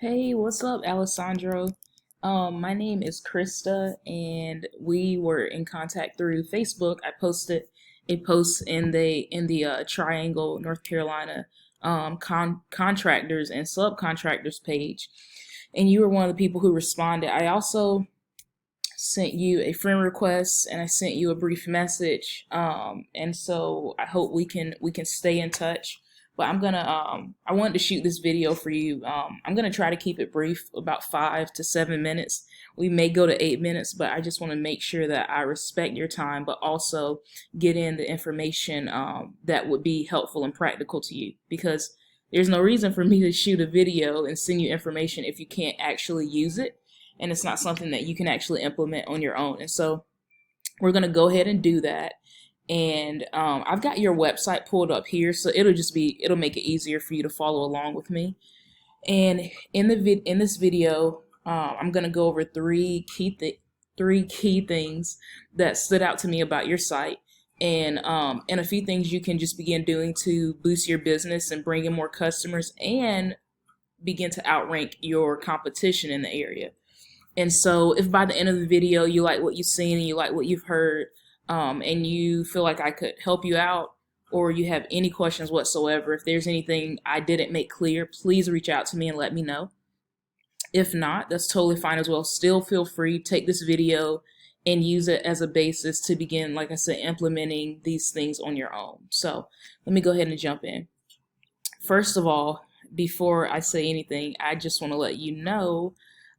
Hey, what's up, Alessandro? My name is Christa, and we were in contact through Facebook. I posted a post in the Triangle, North Carolina, contractors and subcontractors page, and you were one of the people who responded. I also sent you a friend request, and I sent you a brief message. And so I hope we can stay in touch. But I wanted to shoot this video for you. I'm gonna try to keep it brief, about 5 to 7 minutes. We may go to 8 minutes, but I just want to make sure that I respect your time, but also get in the information that would be helpful and practical to you. Because there's no reason for me to shoot a video and send you information if you can't actually use it, and it's not something that you can actually implement on your own. And so we're going to go ahead and do that. And I've got your website pulled up here, so it'll make it easier for you to follow along with me. And in this video, I'm going to go over three key things that stood out to me about your site, and a few things you can just begin doing to boost your business and bring in more customers and begin to outrank your competition in the area. And so if by the end of the video you like what you've seen and you like what you've heard, and you feel like I could help you out, or you have any questions whatsoever, if there's anything I didn't make clear, please reach out to me and let me know. If not, that's totally fine as well. Still feel free, take this video and use it as a basis to begin, like I said, implementing these things on your own. So let me go ahead and jump in. First of all, before I say anything, I just want to let you know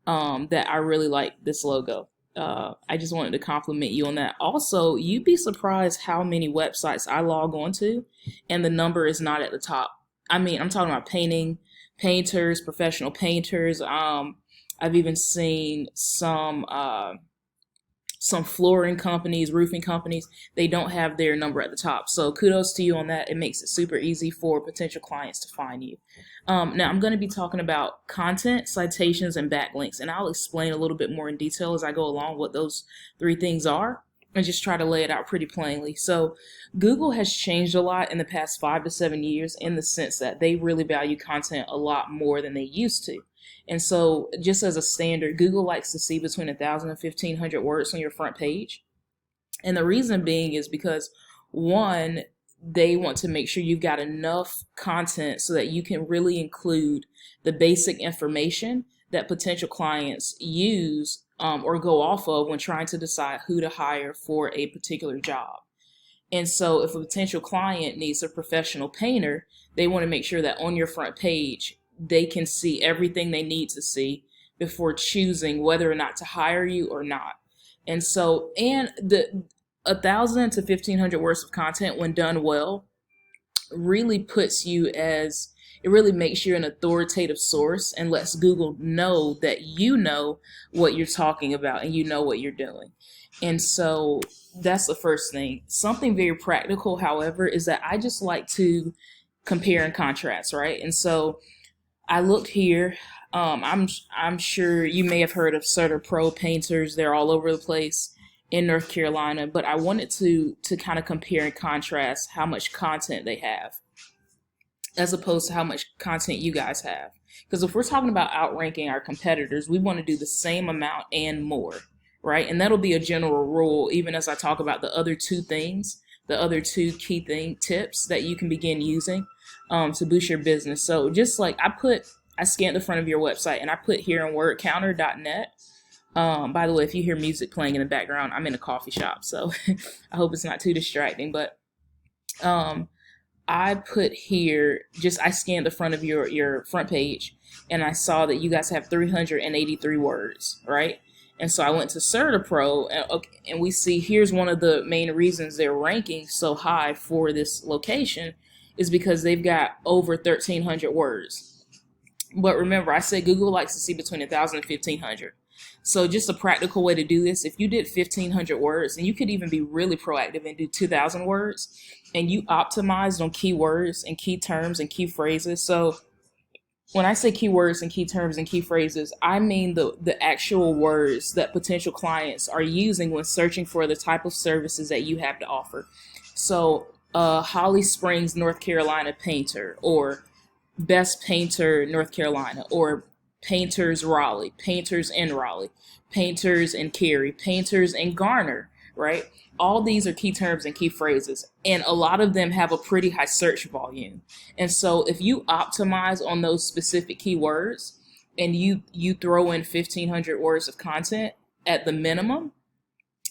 that I really like this logo. I just wanted to compliment you on that. Also, you'd be surprised how many websites I log on to, and the number is not at the top. I mean, I'm talking about painters, professional painters. I've even seen some flooring companies, roofing companies, they don't have their number at the top. So kudos to you on that. It makes it super easy for potential clients to find you. Now I'm going to be talking about content, citations, and backlinks, and I'll explain a little bit more in detail as I go along what those three things are, and just try to lay it out pretty plainly. So Google has changed a lot in the past 5 to 7 years in the sense that they really value content a lot more than they used to. And so just as a standard, Google likes to see between 1,000 and 1,500 words on your front page. And the reason being is because, one, they want to make sure you've got enough content so that you can really include the basic information that potential clients use or go off of when trying to decide who to hire for a particular job. And so if a potential client needs a professional painter, they want to make sure that on your front page, they can see everything they need to see before choosing whether or not to hire you or not. And so, and the 1,000 to 1,500 words of content, when done well, really puts you as, it really makes you an authoritative source and lets Google know that you know what you're talking about and you know what you're doing. And so that's the first thing. Something very practical, however, is that I just like to compare and contrast, right? And so I looked here. I'm sure you may have heard of Sutter Pro painters. They're all over the place in North Carolina, but I wanted to kind of compare and contrast how much content they have as opposed to how much content you guys have. Because if we're talking about outranking our competitors, we want to do the same amount and more, right? And that'll be a general rule, even as I talk about the other two things, the other two key tips that you can begin using to boost your business. So just like I scanned the front of your website and I put here on wordcounter.net. By the way, if you hear music playing in the background, I'm in a coffee shop, so I hope it's not too distracting. But I put here, I scanned the front of your front page and I saw that you guys have 383 words, right? And so I went to CertaPro, and we see here's one of the main reasons they're ranking so high for this location is because they've got over 1,300 words. But remember, I said Google likes to see between 1,000 and 1,500. So just a practical way to do this, if you did 1,500 words, and you could even be really proactive and do 2,000 words, and you optimized on keywords and key terms and key phrases. So when I say keywords and key terms and key phrases, I mean the actual words that potential clients are using when searching for the type of services that you have to offer. So Holly Springs, North Carolina painter, or best painter, North Carolina, or painters Raleigh, painters in Raleigh, painters in Cary, painters in Garner, right? All these are key terms and key phrases, and a lot of them have a pretty high search volume. And so if you optimize on those specific keywords and you throw in 1,500 words of content at the minimum,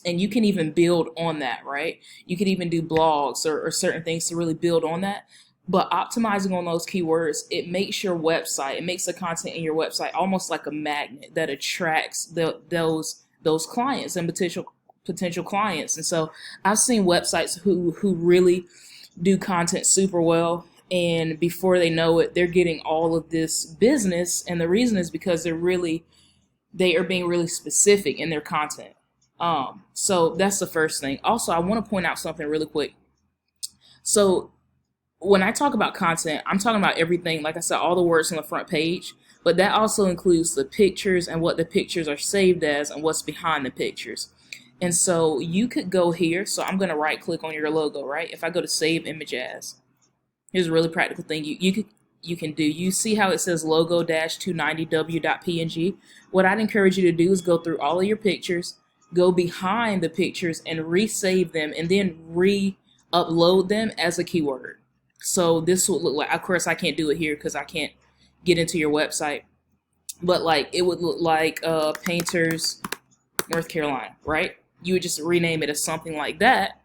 and you can even build on that, right? You can even do blogs or certain things to really build on that. But optimizing on those keywords, it makes your website, it makes the content in your website almost like a magnet that attracts those clients and potential clients. And so I've seen websites who really do content super well, and before they know it, they're getting all of this business. And the reason is because they are being really specific in their content. So that's the first thing. Also, I want to point out something really quick. So when I talk about content, I'm talking about everything, like I said, all the words on the front page, but that also includes the pictures and what the pictures are saved as and what's behind the pictures. And so you could go here. So I'm going to right click on your logo, right? If I go to save image as, here's a really practical thing you can do. You see how it says logo-290w.png? What I'd encourage you to do is go through all of your pictures, go behind the pictures and resave them, and then re-upload them as a keyword. So this would look like, of course I can't do it here because I can't get into your website, but like it would look like Painters North Carolina, right? You would just rename it as something like that,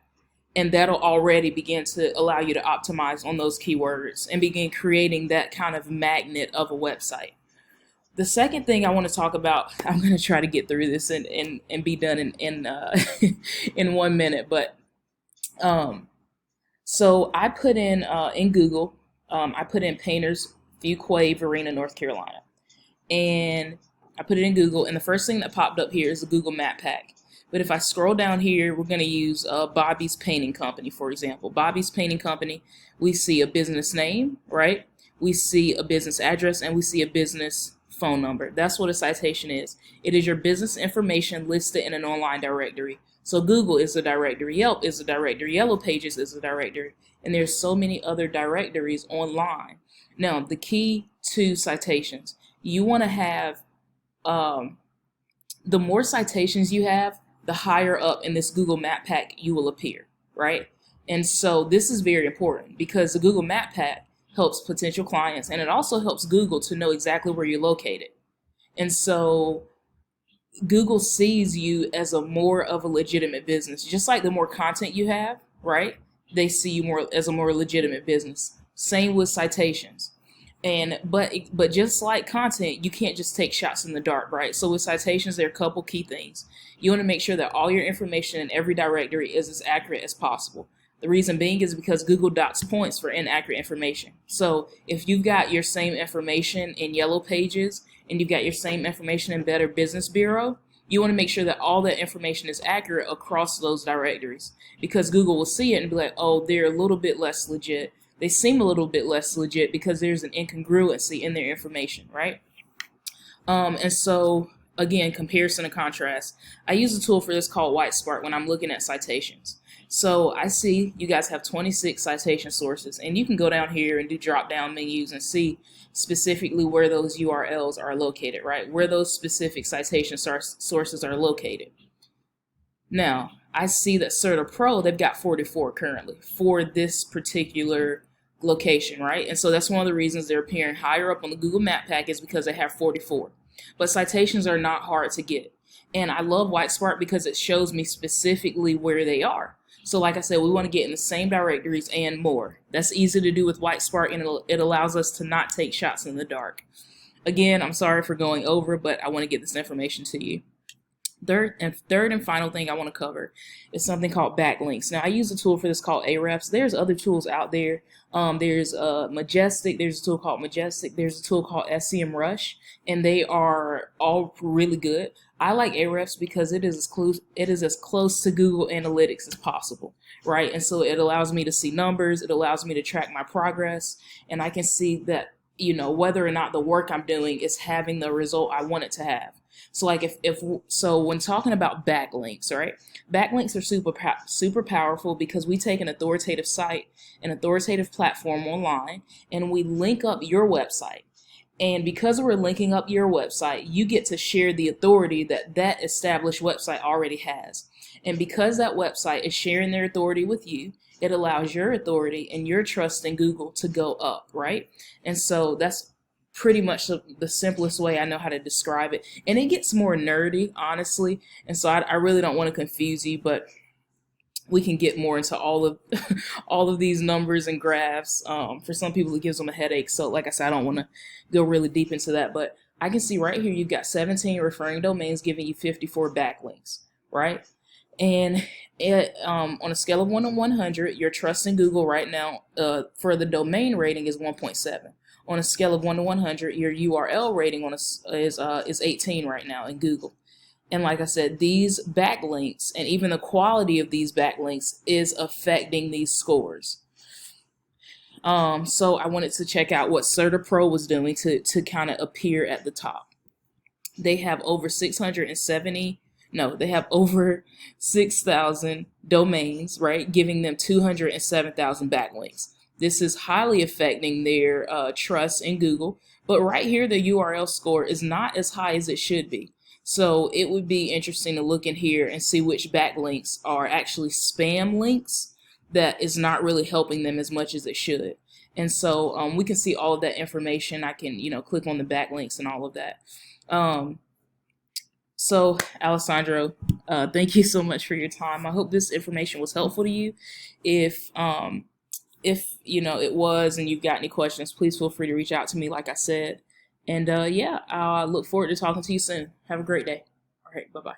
and that'll already begin to allow you to optimize on those keywords and begin creating that kind of magnet of a website. The second thing I want to talk about, I'm going to try to get through this and be done in in 1 minute, but so I put in Google, I put in Painters Fuquay, Varina, North Carolina, and I put it in Google, and the first thing that popped up here is the Google Map Pack. But if I scroll down here, we're going to use Bobby's Painting Company, for example. Bobby's Painting Company, we see a business name, right? We see a business address, and we see a business phone number. That's what a citation is. It is your business information listed in an online directory. So Google is a directory, Yelp is a directory, Yellow Pages is a directory, and there's so many other directories online. Now, the key to citations, you want to have, the more citations you have, the higher up in this Google Map Pack you will appear, right? And so this is very important because the Google Map Pack helps potential clients, and it also helps Google to know exactly where you're located. And so Google sees you as a more of a legitimate business. Just like the more content you have, right? They see you more as a more legitimate business. Same with citations. And but just like content, you can't just take shots in the dark, right? So with citations, there are a couple key things. You want to make sure that all your information in every directory is as accurate as possible. The reason being is because Google docks points for inaccurate information. So if you've got your same information in Yellow Pages and you've got your same information in Better Business Bureau, you want to make sure that all that information is accurate across those directories, because Google will see it and be like, oh, they're a little bit less legit. They seem a little bit less legit because there's an incongruency in their information, right? And so, again, comparison and contrast. I use a tool for this called WhiteSpark when I'm looking at citations. So I see you guys have 26 citation sources, and you can go down here and do drop-down menus and see specifically where those URLs are located, right? Where those specific citation sources are located. Now, I see that Certa Pro, they've got 44 currently for this particular location, right? And so that's one of the reasons they're appearing higher up on the Google Map Pack is because they have 44. But citations are not hard to get. And I love WhiteSpark because it shows me specifically where they are. So like I said, we want to get in the same directories and more. That's easy to do with WhiteSpark, and it allows us to not take shots in the dark. Again, I'm sorry for going over, but I want to get this information to you. Third and final thing I want to cover is something called backlinks. Now, I use a tool for this called Ahrefs. There's other tools out there. There's Majestic. There's a tool called Majestic. There's a tool called SEMrush, and they are all really good. I like Ahrefs because it is as close to Google Analytics as possible, right? And so it allows me to see numbers. It allows me to track my progress, and I can see that, you know, whether or not the work I'm doing is having the result I want it to have. So like so when talking about backlinks, right? Backlinks are super powerful because we take an authoritative site, an authoritative platform online, and we link up your website. And because we're linking up your website, you get to share the authority that that established website already has. And because that website is sharing their authority with you, it allows your authority and your trust in Google to go up, right? And so that's pretty much the simplest way I know how to describe it. And it gets more nerdy, honestly. And so I really don't want to confuse you, but we can get more into all of all of these numbers and graphs. For some people, it gives them a headache. So like I said, I don't want to go really deep into that. But I can see right here, you've got 17 referring domains giving you 54 backlinks, right? And on a scale of 1 to 100, your trust in Google right now for the domain rating is 1.7. On a scale of 1 to 100, your URL rating is 18 right now in Google. And like I said, these backlinks and even the quality of these backlinks is affecting these scores. So I wanted to check out what CertaPro was doing to kind of appear at the top. They have over 6,000 domains, right? Giving them 207,000 backlinks. This is highly affecting their trust in Google. But right here, the URL score is not as high as it should be. So it would be interesting to look in here and see which backlinks are actually spam links that is not really helping them as much as it should. And so we can see all of that information. I can, click on the backlinks and all of that. So Alessandro, thank you so much for your time. I hope this information was helpful to you. If it was and you've got any questions, please feel free to reach out to me, like I said. And yeah, I look forward to talking to you soon. Have a great day. All right, bye-bye.